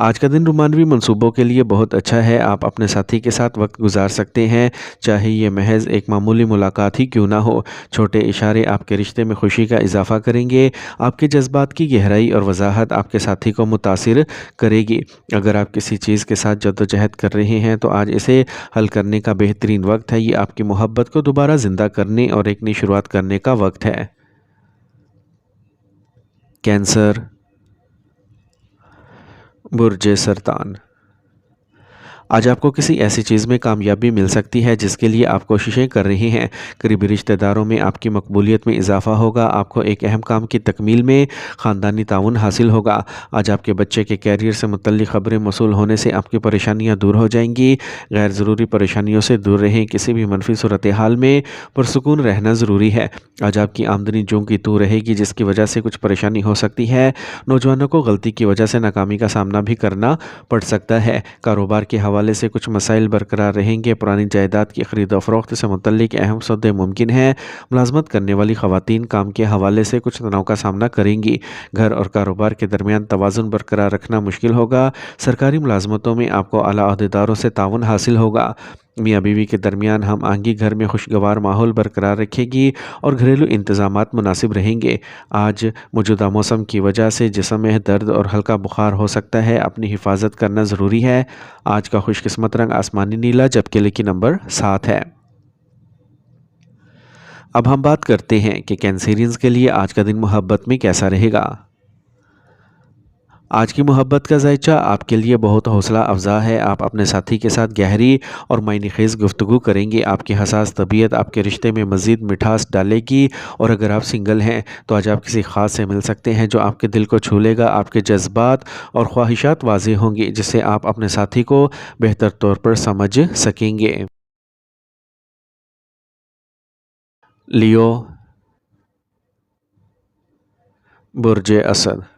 آج کا دن رومانوی منصوبوں کے لیے بہت اچھا ہے۔ آپ اپنے ساتھی کے ساتھ وقت گزار سکتے ہیں، چاہے یہ محض ایک معمولی ملاقات ہی کیوں نہ ہو۔ چھوٹے اشارے آپ کے رشتے میں خوشی کا اضافہ کریں گے۔ آپ کے جذبات کی گہرائی اور وضاحت آپ کے ساتھی کو متاثر کرے گی۔ اگر آپ کسی چیز کے ساتھ جدوجہد کر رہے ہیں تو آج اسے حل کرنے کا بہترین وقت ہے۔ یہ آپ کی محبت کو دوبارہ زندہ کرنے اور ایک نئی شروعات کرنے کا وقت ہے۔ کینسر، برج سرطان۔ آج آپ کو کسی ایسی چیز میں کامیابی مل سکتی ہے جس کے لیے آپ کوششیں کر رہے ہیں۔ قریبی رشتہ داروں میں آپ کی مقبولیت میں اضافہ ہوگا۔ آپ کو ایک اہم کام کی تکمیل میں خاندانی تعاون حاصل ہوگا۔ آج آپ کے بچے کے کیریئر سے متعلق خبریں موصول ہونے سے آپ کی پریشانیاں دور ہو جائیں گی۔ غیر ضروری پریشانیوں سے دور رہیں۔ کسی بھی منفی صورتحال میں پرسکون رہنا ضروری ہے۔ آج آپ کی آمدنی جوں کی توں رہے گی، جس کی وجہ سے کچھ پریشانی ہو سکتی ہے۔ نوجوانوں کو غلطی کی وجہ سے ناکامی کا سامنا بھی کرنا پڑ سکتا ہے۔ کاروبار کے حوالے سے کچھ مسائل برقرار رہیں گے۔ پرانی جائیداد کی خرید و فروخت سے متعلق اہم سودے ممکن ہیں۔ ملازمت کرنے والی خواتین کام کے حوالے سے کچھ تناؤ کا سامنا کریں گی۔ گھر اور کاروبار کے درمیان توازن برقرار رکھنا مشکل ہوگا۔ سرکاری ملازمتوں میں آپ کو اعلیٰ عہدیداروں سے تعاون حاصل ہوگا۔ میاں بیوی کے درمیان ہم آہنگی گھر میں خوشگوار ماحول برقرار رکھے گی اور گھریلو انتظامات مناسب رہیں گے۔ آج موجودہ موسم کی وجہ سے جسم میں درد اور ہلکا بخار ہو سکتا ہے۔ اپنی حفاظت کرنا ضروری ہے۔ آج کا خوش قسمت رنگ آسمانی نیلا، جبکہ لکی نمبر 7 ہے۔ اب ہم بات کرتے ہیں کہ کینسیرینز کے لیے آج کا دن محبت میں کیسا رہے گا۔ آج کی محبت کا ذائچہ آپ کے لیے بہت حوصلہ افزا ہے۔ آپ اپنے ساتھی کے ساتھ گہری اور معنی خیز گفتگو کریں گے۔ آپ کی حساس طبیعت آپ کے رشتے میں مزید مٹھاس ڈالے گی، اور اگر آپ سنگل ہیں تو آج آپ کسی خاص سے مل سکتے ہیں جو آپ کے دل کو چھو لے گا۔ آپ کے جذبات اور خواہشات واضح ہوں گی، جس سے آپ اپنے ساتھی کو بہتر طور پر سمجھ سکیں گے۔ لیو، برج اسد۔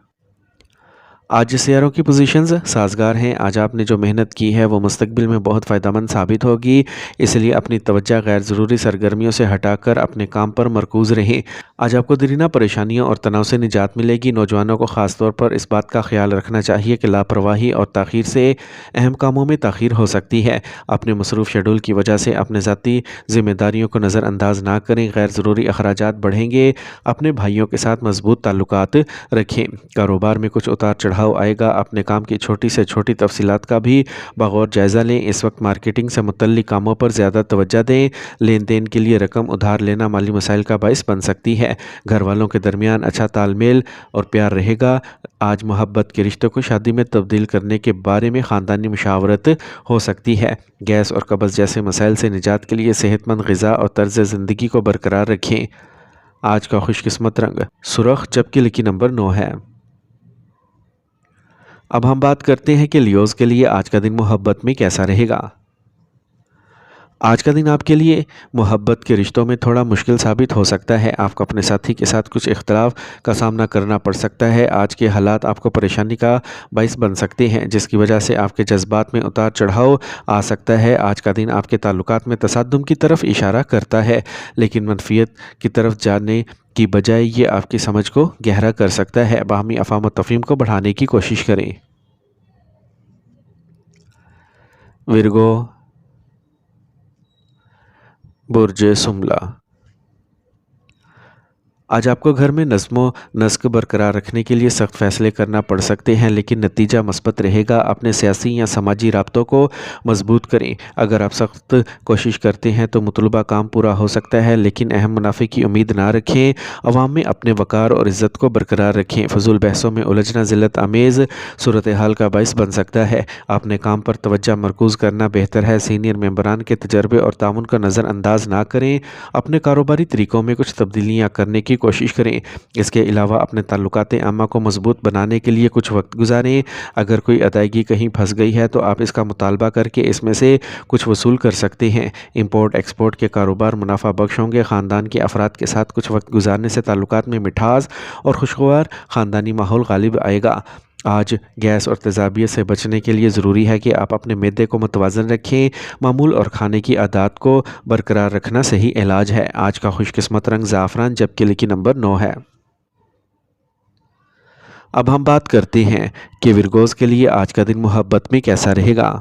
آج سیاروں کی پوزیشنز سازگار ہیں۔ آج آپ نے جو محنت کی ہے وہ مستقبل میں بہت فائدہ مند ثابت ہوگی، اس لیے اپنی توجہ غیر ضروری سرگرمیوں سے ہٹا کر اپنے کام پر مرکوز رہیں۔ آج آپ کو دیرینہ پریشانیوں اور تناؤ سے نجات ملے گی۔ نوجوانوں کو خاص طور پر اس بات کا خیال رکھنا چاہیے کہ لاپرواہی اور تاخیر سے اہم کاموں میں تاخیر ہو سکتی ہے۔ اپنے مصروف شیڈول کی وجہ سے اپنے ذاتی ذمہ داریوں کو نظر انداز نہ کریں۔ غیر ضروری اخراجات بڑھیں گے۔ اپنے بھائیوں کے ساتھ مضبوط تعلقات رکھیں۔ کاروبار میں کچھ اتار چڑھاؤ آئے گا۔ اپنے کام کی چھوٹی سے چھوٹی تفصیلات کا بھی بغور جائزہ لیں۔ اس وقت مارکیٹنگ سے متعلق کاموں پر زیادہ توجہ دیں۔ لین دین کے لیے رقم ادھار لینا مالی مسائل کا باعث بن سکتی ہے۔ گھر والوں کے درمیان اچھا تال میل اور پیار رہے گا۔ آج محبت کے رشتوں کو شادی میں تبدیل کرنے کے بارے میں خاندانی مشاورت ہو سکتی ہے۔ گیس اور قبض جیسے مسائل سے نجات کے لیے صحت مند غذا اور طرز زندگی کو برقرار رکھیں۔ آج کا خوش قسمت رنگ سرخ، جبکہ لکی نمبر 9 ہے۔ اب ہم بات کرتے ہیں کہ لیوز کے لیے آج کا دن محبت میں کیسا رہے گا۔ آج کا دن آپ کے لیے محبت کے رشتوں میں تھوڑا مشکل ثابت ہو سکتا ہے۔ آپ کو اپنے ساتھی کے ساتھ کچھ اختلاف کا سامنا کرنا پڑ سکتا ہے۔ آج کے حالات آپ کو پریشانی کا باعث بن سکتے ہیں، جس کی وجہ سے آپ کے جذبات میں اتار چڑھاؤ آ سکتا ہے۔ آج کا دن آپ کے تعلقات میں تصادم کی طرف اشارہ کرتا ہے، لیکن منفیت کی طرف جانے کی بجائے یہ آپ کی سمجھ کو گہرا کر سکتا ہے۔ باہمی افہام و تفہیم کو بڑھانے کی کوشش کریں۔ ورگو، برج سملا۔ آج آپ کو گھر میں نظم و نسق برقرار رکھنے کے لیے سخت فیصلے کرنا پڑ سکتے ہیں، لیکن نتیجہ مثبت رہے گا۔ اپنے سیاسی یا سماجی رابطوں کو مضبوط کریں۔ اگر آپ سخت کوشش کرتے ہیں تو مطلوبہ کام پورا ہو سکتا ہے، لیکن اہم منافع کی امید نہ رکھیں۔ عوام میں اپنے وقار اور عزت کو برقرار رکھیں۔ فضول بحثوں میں الجھنا ذلت آمیز صورتحال کا باعث بن سکتا ہے۔ اپنے کام پر توجہ مرکوز کرنا بہتر ہے۔ سینئر ممبران کے تجربے اور تعاون کو نظر انداز نہ کریں۔ اپنے کاروباری طریقوں میں کچھ تبدیلیاں کرنے کی کوشش کریں۔ اس کے علاوہ اپنے تعلقات عامہ کو مضبوط بنانے کے لیے کچھ وقت گزاریں۔ اگر کوئی ادائیگی کہیں پھنس گئی ہے تو آپ اس کا مطالبہ کر کے اس میں سے کچھ وصول کر سکتے ہیں۔ امپورٹ ایکسپورٹ کے کاروبار منافع بخش ہوں گے۔ خاندان کے افراد کے ساتھ کچھ وقت گزارنے سے تعلقات میں مٹھاس اور خوشگوار خاندانی ماحول غالب آئے گا۔ آج گیس اور تیزابیت سے بچنے کے لیے ضروری ہے کہ آپ اپنے معدے کو متوازن رکھیں۔ معمول اور کھانے کی عادات کو برقرار رکھنا صحیح علاج ہے۔ آج کا خوش قسمت رنگ زعفران، جبکہ لکی نمبر 9 ہے۔ اب ہم بات کرتے ہیں کہ ورگوز کے لیے آج کا دن محبت میں کیسا رہے گا۔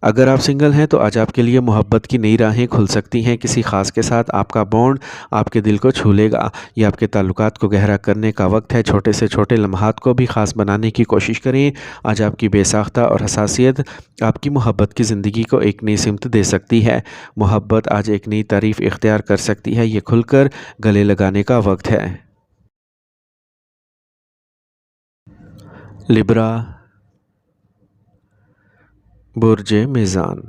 اگر آپ سنگل ہیں تو آج آپ کے لیے محبت کی نئی راہیں کھل سکتی ہیں۔ کسی خاص کے ساتھ آپ کا بانڈ آپ کے دل کو چھو لے گا۔ یہ آپ کے تعلقات کو گہرا کرنے کا وقت ہے۔ چھوٹے سے چھوٹے لمحات کو بھی خاص بنانے کی کوشش کریں۔ آج آپ کی بے ساختہ اور حساسیت آپ کی محبت کی زندگی کو ایک نئی سمت دے سکتی ہے۔ محبت آج ایک نئی تعریف اختیار کر سکتی ہے۔ یہ کھل کر گلے لگانے کا وقت ہے۔ لبرا، برج میزان۔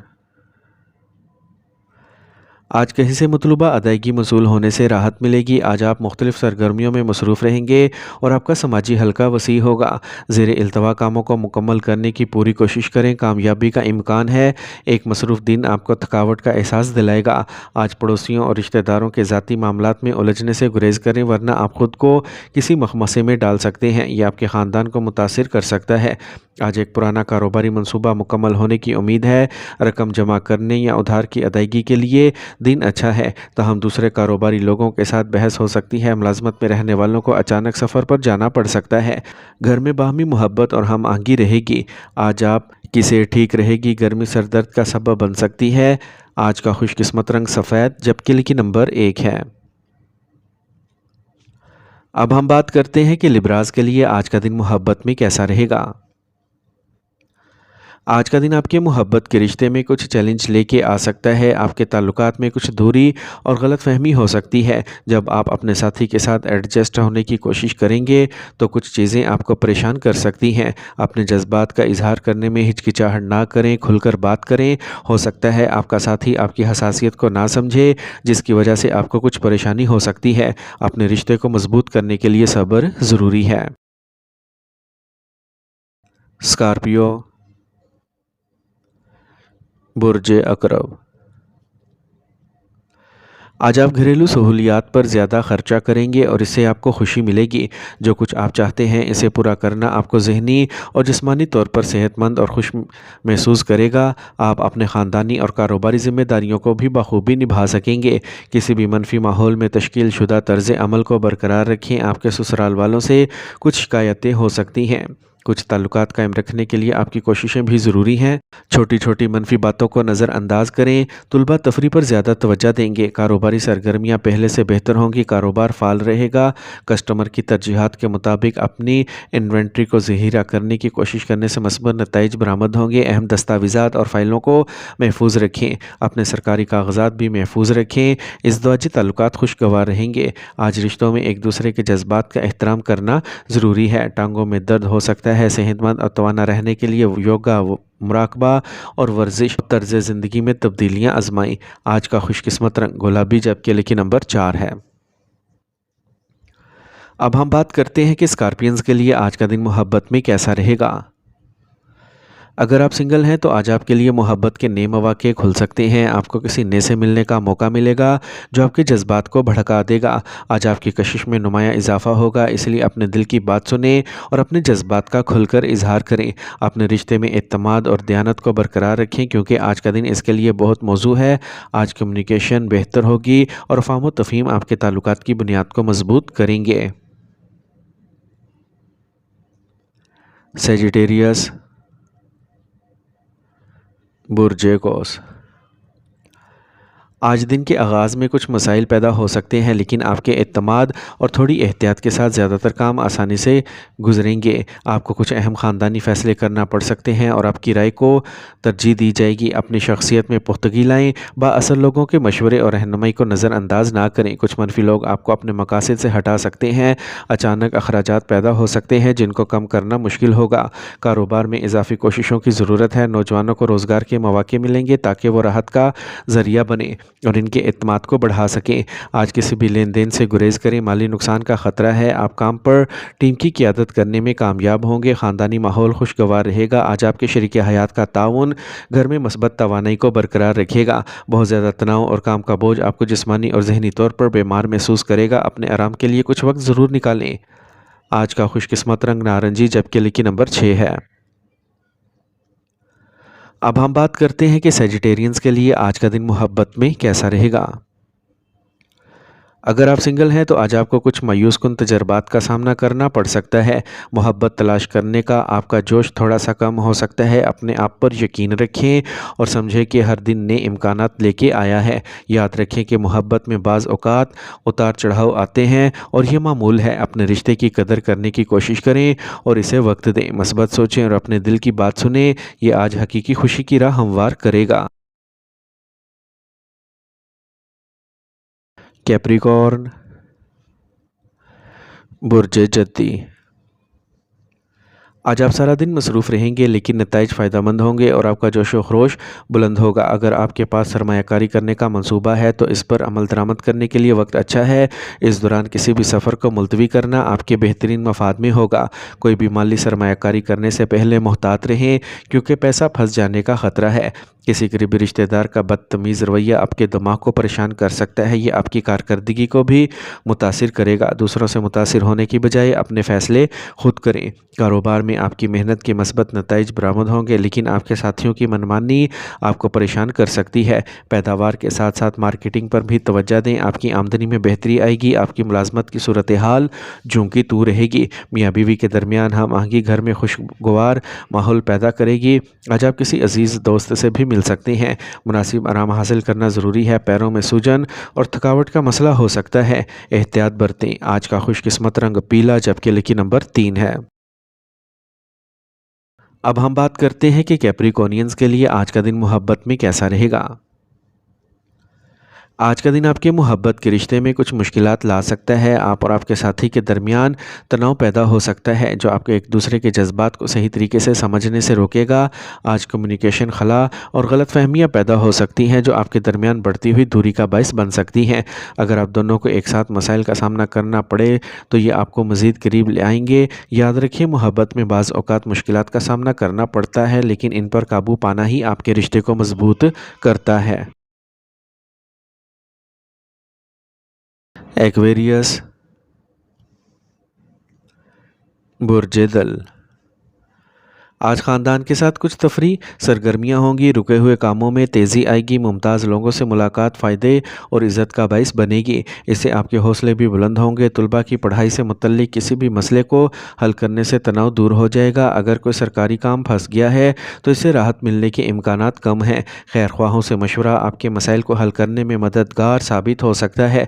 آج کہیں سے مطلوبہ ادائیگی موصول ہونے سے راحت ملے گی۔ آج آپ مختلف سرگرمیوں میں مصروف رہیں گے اور آپ کا سماجی حلقہ وسیع ہوگا۔ زیر التوا کاموں کو مکمل کرنے کی پوری کوشش کریں۔ کامیابی کا امکان ہے۔ ایک مصروف دن آپ کو تھکاوٹ کا احساس دلائے گا۔ آج پڑوسیوں اور رشتہ داروں کے ذاتی معاملات میں الجھنے سے گریز کریں ورنہ آپ خود کو کسی مخمصے میں ڈال سکتے ہیں۔ یہ آپ کے خاندان کو متاثر کر سکتا ہے۔ آج ایک پرانا کاروباری منصوبہ مکمل ہونے کی امید ہے۔ رقم جمع کرنے یا ادھار کی ادائیگی کے لیے دن اچھا ہے، تاہم دوسرے کاروباری لوگوں کے ساتھ بحث ہو سکتی ہے۔ ملازمت میں رہنے والوں کو اچانک سفر پر جانا پڑ سکتا ہے۔ گھر میں باہمی محبت اور ہم آہنگی رہے گی۔ آج آپ کی صحت ٹھیک رہے گی۔ گرمی سر درد کا سبب بن سکتی ہے۔ آج کا خوش قسمت رنگ سفید جبکہ لکی نمبر 1 ہے۔ اب ہم بات کرتے ہیں کہ لبراز کے لیے آج کا دن محبت میں کیسا رہے گا۔ آج کا دن آپ کے محبت کے رشتے میں کچھ چیلنج لے کے آ سکتا ہے۔ آپ کے تعلقات میں کچھ دوری اور غلط فہمی ہو سکتی ہے۔ جب آپ اپنے ساتھی کے ساتھ ایڈجسٹ ہونے کی کوشش کریں گے تو کچھ چیزیں آپ کو پریشان کر سکتی ہیں۔ اپنے جذبات کا اظہار کرنے میں ہچکچاہٹ نہ کریں، کھل کر بات کریں۔ ہو سکتا ہے آپ کا ساتھی آپ کی حساسیت کو نہ سمجھے، جس کی وجہ سے آپ کو کچھ پریشانی ہو سکتی ہے۔ اپنے رشتے کو مضبوط کرنے کے لیے صبر ضروری ہے۔ اسکارپیو، برج عقرب۔ آج آپ گھریلو سہولیات پر زیادہ خرچہ کریں گے اور اس سے آپ کو خوشی ملے گی۔ جو کچھ آپ چاہتے ہیں اسے پورا کرنا آپ کو ذہنی اور جسمانی طور پر صحت مند اور خوش محسوس کرے گا۔ آپ اپنے خاندانی اور کاروباری ذمہ داریوں کو بھی بخوبی نبھا سکیں گے۔ کسی بھی منفی ماحول میں تشکیل شدہ طرز عمل کو برقرار رکھیں۔ آپ کے سسرال والوں سے کچھ شکایتیں ہو سکتی ہیں۔ کچھ تعلقات قائم رکھنے کے لیے آپ کی کوششیں بھی ضروری ہیں۔ چھوٹی چھوٹی منفی باتوں کو نظر انداز کریں۔ طلباء تفریح پر زیادہ توجہ دیں گے۔ کاروباری سرگرمیاں پہلے سے بہتر ہوں گی۔ کاروبار فعال رہے گا۔ کسٹمر کی ترجیحات کے مطابق اپنی انوینٹری کو ذخیرہ کرنے کی کوشش کرنے سے مثبت نتائج برآمد ہوں گے۔ اہم دستاویزات اور فائلوں کو محفوظ رکھیں۔ اپنے سرکاری کاغذات بھی محفوظ رکھیں۔ ازدواجی تعلقات خوشگوار رہیں گے۔ آج رشتوں میں ایک دوسرے کے جذبات کا احترام کرنا ضروری ہے۔ ٹانگوں میں درد ہو سکتا ہے۔ صحت مند اور توانا رہنے کے لیے یوگا، مراقبہ اور ورزش طرز زندگی میں تبدیلیاں آزمائیں۔ آج کا خوش قسمت رنگ گلابی جبکہ لکی نمبر 4 ہے۔ اب ہم بات کرتے ہیں کہ اسکارپینز کے لیے آج کا دن محبت میں کیسا رہے گا۔ اگر آپ سنگل ہیں تو آج آپ کے لیے محبت کے نئے مواقع کھل سکتے ہیں۔ آپ کو کسی نئے سے ملنے کا موقع ملے گا جو آپ کے جذبات کو بھڑکا دے گا۔ آج آپ کی کشش میں نمایاں اضافہ ہوگا، اس لیے اپنے دل کی بات سنیں اور اپنے جذبات کا کھل کر اظہار کریں۔ اپنے رشتے میں اعتماد اور دیانت کو برقرار رکھیں کیونکہ آج کا دن اس کے لیے بہت موزوں ہے۔ آج کمیونیکیشن بہتر ہوگی اور فہم و تفہیم آپ کے تعلقات کی بنیاد کو مضبوط کریں گے۔ سیجیٹیریس، برج قوس۔ آج دن کے آغاز میں کچھ مسائل پیدا ہو سکتے ہیں لیکن آپ کے اعتماد اور تھوڑی احتیاط کے ساتھ زیادہ تر کام آسانی سے گزریں گے۔ آپ کو کچھ اہم خاندانی فیصلے کرنا پڑ سکتے ہیں اور آپ کی رائے کو ترجیح دی جائے گی۔ اپنی شخصیت میں پختگی لائیں۔ بااثر لوگوں کے مشورے اور رہنمائی کو نظر انداز نہ کریں۔ کچھ منفی لوگ آپ کو اپنے مقاصد سے ہٹا سکتے ہیں۔ اچانک اخراجات پیدا ہو سکتے ہیں جن کو کم کرنا مشکل ہوگا۔ کاروبار میں اضافی کوششوں کی ضرورت ہے۔ نوجوانوں کو روزگار کے مواقع ملیں گے تاکہ وہ راحت کا ذریعہ بنیں اور ان کے اعتماد کو بڑھا سکیں۔ آج کسی بھی لین دین سے گریز کریں، مالی نقصان کا خطرہ ہے۔ آپ کام پر ٹیم کی قیادت کرنے میں کامیاب ہوں گے۔ خاندانی ماحول خوشگوار رہے گا۔ آج آپ کے شریک حیات کا تعاون گھر میں مثبت توانائی کو برقرار رکھے گا۔ بہت زیادہ تناؤ اور کام کا بوجھ آپ کو جسمانی اور ذہنی طور پر بیمار محسوس کرے گا۔ اپنے آرام کے لیے کچھ وقت ضرور نکالیں۔ آج کا خوش قسمت رنگ نارنجی جبکہ لکی نمبر 6 ہے۔ اب ہم بات کرتے ہیں کہ سیجیٹیرینز کے لیے آج کا دن محبت میں کیسا رہے گا۔ اگر آپ سنگل ہیں تو آج آپ کو کچھ مایوس کن تجربات کا سامنا کرنا پڑ سکتا ہے۔ محبت تلاش کرنے کا آپ کا جوش تھوڑا سا کم ہو سکتا ہے۔ اپنے آپ پر یقین رکھیں اور سمجھیں کہ ہر دن نئے امکانات لے کے آیا ہے۔ یاد رکھیں کہ محبت میں بعض اوقات اتار چڑھاؤ آتے ہیں اور یہ معمول ہے۔ اپنے رشتے کی قدر کرنے کی کوشش کریں اور اسے وقت دیں۔ مثبت سوچیں اور اپنے دل کی بات سنیں۔ یہ آج حقیقی خوشی کی راہ ہموار کرے گا۔ کیپریکارن، برج جدی، آج آپ سارا دن مصروف رہیں گے لیکن نتائج فائدہ مند ہوں گے اور آپ کا جوش و خروش بلند ہوگا۔ اگر آپ کے پاس سرمایہ کاری کرنے کا منصوبہ ہے تو اس پر عمل درآمد کرنے کے لیے وقت اچھا ہے۔ اس دوران کسی بھی سفر کو ملتوی کرنا آپ کے بہترین مفاد میں ہوگا۔ کوئی بھی مالی سرمایہ کاری کرنے سے پہلے محتاط رہیں کیونکہ پیسہ پھنس جانے کا خطرہ ہے۔ کسی قریبی رشتہ دار کا بدتمیز رویہ آپ کے دماغ کو پریشان کر سکتا ہے۔ یہ آپ کی کارکردگی کو بھی متاثر کرے گا۔ دوسروں سے متاثر ہونے کی بجائے اپنے فیصلے خود کریں۔ کاروبار میں آپ کی محنت کے مثبت نتائج برآمد ہوں گے لیکن آپ کے ساتھیوں کی منمانی آپ کو پریشان کر سکتی ہے۔ پیداوار کے ساتھ ساتھ مارکیٹنگ پر بھی توجہ دیں۔ آپ کی آمدنی میں بہتری آئے گی۔ آپ کی ملازمت کی صورتحال جوں کی توں رہے گی۔ میاں بیوی کے درمیان ہم آہنگی گھر میں خوشگوار ماحول پیدا کرے گی۔ آج آپ کسی عزیز دوست سے بھی مل سکتے ہیں۔ مناسب آرام حاصل کرنا ضروری ہے۔ پیروں میں سوجن اور تھکاوٹ کا مسئلہ ہو سکتا ہے۔ احتیاط برتیں۔ آج کا خوش قسمت رنگ پیلا جبکہ لکی نمبر 3 ہے۔ اب ہم بات کرتے ہیں کہ کیپریکونینز کے لیے آج کا دن محبت میں کیسا رہے گا۔ آج کا دن آپ کے محبت کے رشتے میں کچھ مشکلات لا سکتا ہے۔ آپ اور آپ کے ساتھی کے درمیان تناؤ پیدا ہو سکتا ہے جو آپ کے ایک دوسرے کے جذبات کو صحیح طریقے سے سمجھنے سے روکے گا۔ آج کمیونیکیشن خلا اور غلط فہمیاں پیدا ہو سکتی ہیں جو آپ کے درمیان بڑھتی ہوئی دوری کا باعث بن سکتی ہیں۔ اگر آپ دونوں کو ایک ساتھ مسائل کا سامنا کرنا پڑے تو یہ آپ کو مزید قریب لے آئیں گے۔ یاد رکھیں محبت میں بعض اوقات مشکلات کا سامنا کرنا پڑتا ہے لیکن ان پر قابو پانا ہی آپ کے رشتے کو مضبوط کرتا ہے۔ ایکویریس، برج دل، آج خاندان کے ساتھ کچھ تفریح سرگرمیاں ہوں گی۔ رکے ہوئے کاموں میں تیزی آئے گی۔ ممتاز لوگوں سے ملاقات فائدے اور عزت کا باعث بنے گی۔ اس سے آپ کے حوصلے بھی بلند ہوں گے۔ طلباء کی پڑھائی سے متعلق کسی بھی مسئلے کو حل کرنے سے تناؤ دور ہو جائے گا۔ اگر کوئی سرکاری کام پھنس گیا ہے تو اس سے راحت ملنے کے امکانات کم ہیں۔ خیر خواہوں سے مشورہ آپ کے مسائل کو حل کرنے میں مددگار ثابت ہو سکتا ہے۔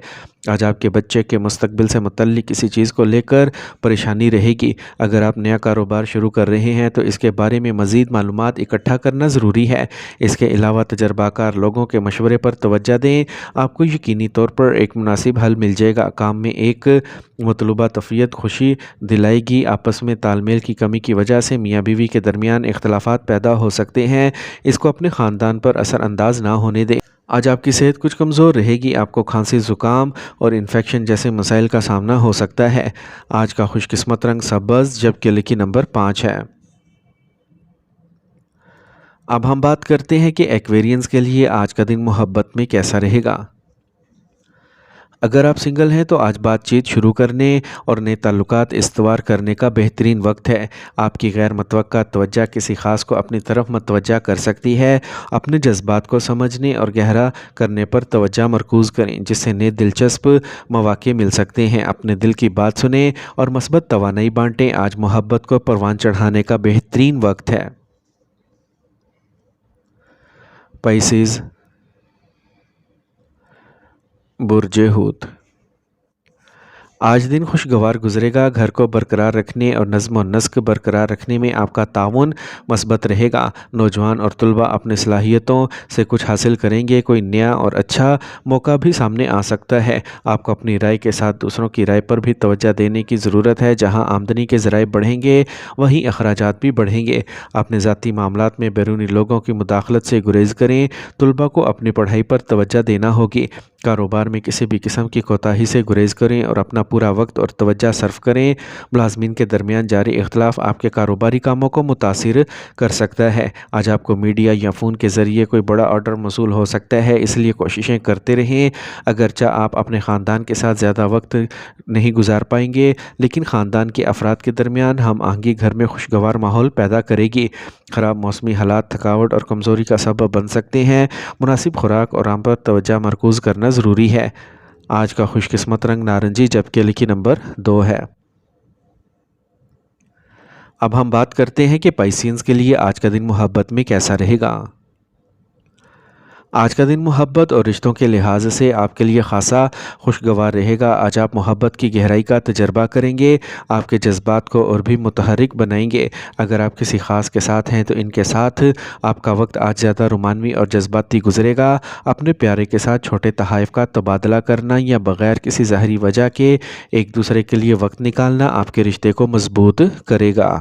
آج آپ کے بچے کے مستقبل سے متعلق کسی چیز کو لے کر پریشانی رہے گی۔ اگر آپ نیا کاروبار شروع کر رہے ہیں تو اس کے بارے میں مزید معلومات اکٹھا کرنا ضروری ہے۔ اس کے علاوہ تجربہ کار لوگوں کے مشورے پر توجہ دیں۔ آپ کو یقینی طور پر ایک مناسب حل مل جائے گا۔ کام میں ایک مطلوبہ تفریح خوشی دلائے گی۔ آپس میں تال میل کی کمی کی وجہ سے میاں بیوی کے درمیان اختلافات پیدا ہو سکتے ہیں۔ اس کو اپنے خاندان پر اثر انداز نہ ہونے دیں۔ آج آپ کی صحت کچھ کمزور رہے گی۔ آپ کو کھانسی، زکام اور انفیکشن جیسے مسائل کا سامنا ہو سکتا ہے۔ آج کا خوش قسمت رنگ سبز جبکہ لکی نمبر 5 ہے۔ اب ہم بات کرتے ہیں کہ ایکویرینز کے لیے آج کا دن محبت میں کیسا رہے گا۔ اگر آپ سنگل ہیں تو آج بات چیت شروع کرنے اور نئے تعلقات استوار کرنے کا بہترین وقت ہے۔ آپ کی غیر متوقع توجہ کسی خاص کو اپنی طرف متوجہ کر سکتی ہے۔ اپنے جذبات کو سمجھنے اور گہرا کرنے پر توجہ مرکوز کریں جس سے نئے دلچسپ مواقع مل سکتے ہیں۔ اپنے دل کی بات سنیں اور مثبت توانائی بانٹیں۔ آج محبت کو پروان چڑھانے کا بہترین وقت ہے۔ پائسیز، برج حوت، آج دن خوشگوار گزرے گا۔ گھر کو برقرار رکھنے اور نظم و نسق برقرار رکھنے میں آپ کا تعاون مثبت رہے گا۔ نوجوان اور طلباء اپنی صلاحیتوں سے کچھ حاصل کریں گے۔ کوئی نیا اور اچھا موقع بھی سامنے آ سکتا ہے۔ آپ کو اپنی رائے کے ساتھ دوسروں کی رائے پر بھی توجہ دینے کی ضرورت ہے۔ جہاں آمدنی کے ذرائع بڑھیں گے وہیں اخراجات بھی بڑھیں گے۔ اپنے ذاتی معاملات میں بیرونی لوگوں کی مداخلت سے گریز کریں۔ طلباء کو اپنی پڑھائی پر توجہ دینا ہوگی۔ کاروبار میں کسی بھی قسم کی کوتاہی سے گریز کریں اور اپنا پورا وقت اور توجہ صرف کریں۔ ملازمین کے درمیان جاری اختلاف آپ کے کاروباری کاموں کو متاثر کر سکتا ہے۔ آج آپ کو میڈیا یا فون کے ذریعے کوئی بڑا آرڈر موصول ہو سکتا ہے، اس لیے کوششیں کرتے رہیں۔ اگرچہ آپ اپنے خاندان کے ساتھ زیادہ وقت نہیں گزار پائیں گے لیکن خاندان کے افراد کے درمیان ہم آہنگی گھر میں خوشگوار ماحول پیدا کرے گی۔ خراب موسمی حالات تھکاوٹ اور کمزوری کا سبب بن سکتے ہیں۔ مناسب خوراک اور آرام پر توجہ مرکوز کرنا ضروری ہے۔ آج کا خوش قسمت رنگ نارنجی جبکہ لکی نمبر 2 ہے۔ اب ہم بات کرتے ہیں کہ پائسینز کے لیے آج کا دن محبت میں کیسا رہے گا۔ آج کا دن محبت اور رشتوں کے لحاظ سے آپ کے لیے خاصا خوشگوار رہے گا۔ آج آپ محبت کی گہرائی کا تجربہ کریں گے، آپ کے جذبات کو اور بھی متحرک بنائیں گے۔ اگر آپ کسی خاص کے ساتھ ہیں تو ان کے ساتھ آپ کا وقت آج زیادہ رومانوی اور جذباتی گزرے گا۔ اپنے پیارے کے ساتھ چھوٹے تحائف کا تبادلہ کرنا یا بغیر کسی ظاہری وجہ کے ایک دوسرے کے لیے وقت نکالنا آپ کے رشتے کو مضبوط کرے گا۔